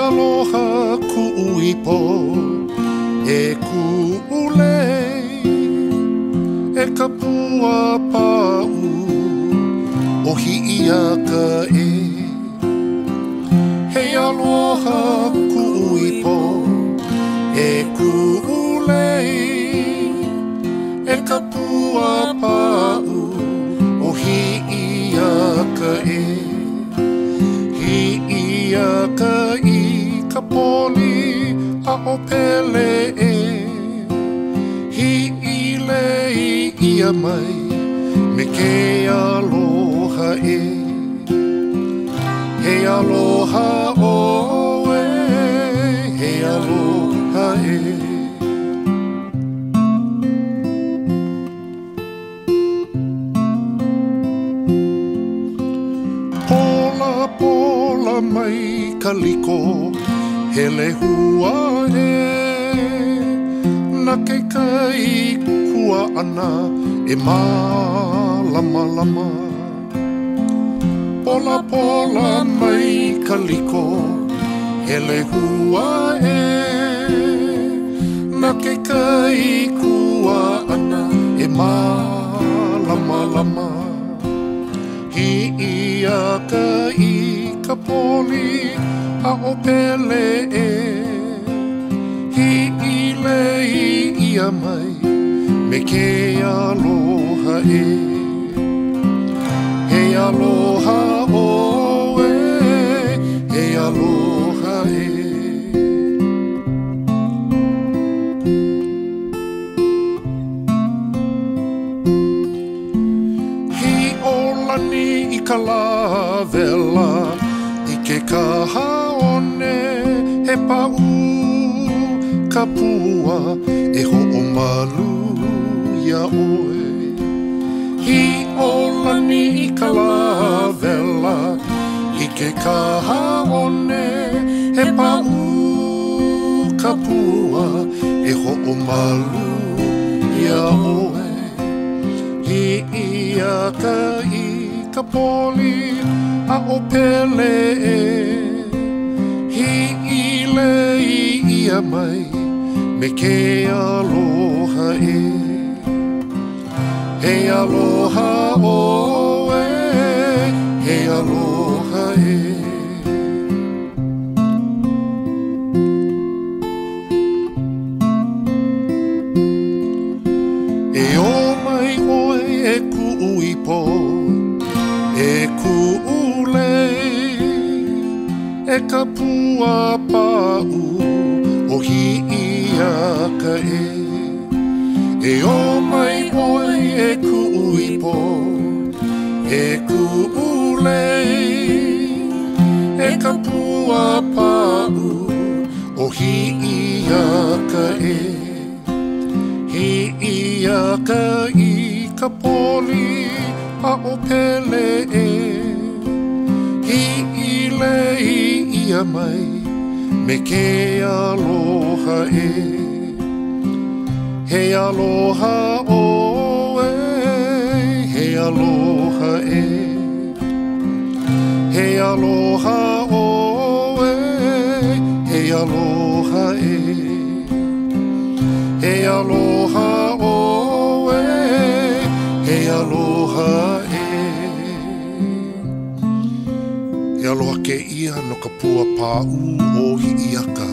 aloha ku'uipo e ku'ulei e kapua pa'u o hi'iaka e. Hei aloha ku'uipo e ku'ulei e kapua pa'u o hi'iaka e. Hi'iaka i ka poli a o pele e. Hi'ilei ia mai me ke aloha e. He aloha oe, he aloha e. Pola pola mai ka liko, hele hua e. Na ke kai kua ana e malama lama. Pola pola mai ka liko, hele hua e. Na ke kai kua ana e malama lama. Hi'iaka i ka poli a o pele e. Hi'ilei ia mai me ke aloha e. He aloha oe, he aloha e. Hi olani i ka lawela i ke kahaone he pa'u ka pua e ho'omalu ia oe. Hi olani i ka lawela i ke kahaone he pa'u ka pua e ho'omalu ia oe. Hi'iaka i ka poli a o pele e. Hi'ilei ia mai me ke aloha e. He aloha oe, he aloha e. E o mai oe e ku'uipo, e ku'ulei e kapua pa'u o hi'iaka e. E o mai oe e ku'uipo, e ku'ulei e kapua pa'u o hi'iaka e. Hi'iaka i ka poli a o pele e. Hi'ilei ia mai me ke aloha e. He aloha oe, he aloha e. He aloha oe, he aloha e. He aloha oe, he aloha e. He aloha ke ia no ka pua pa'u o hi'iaka.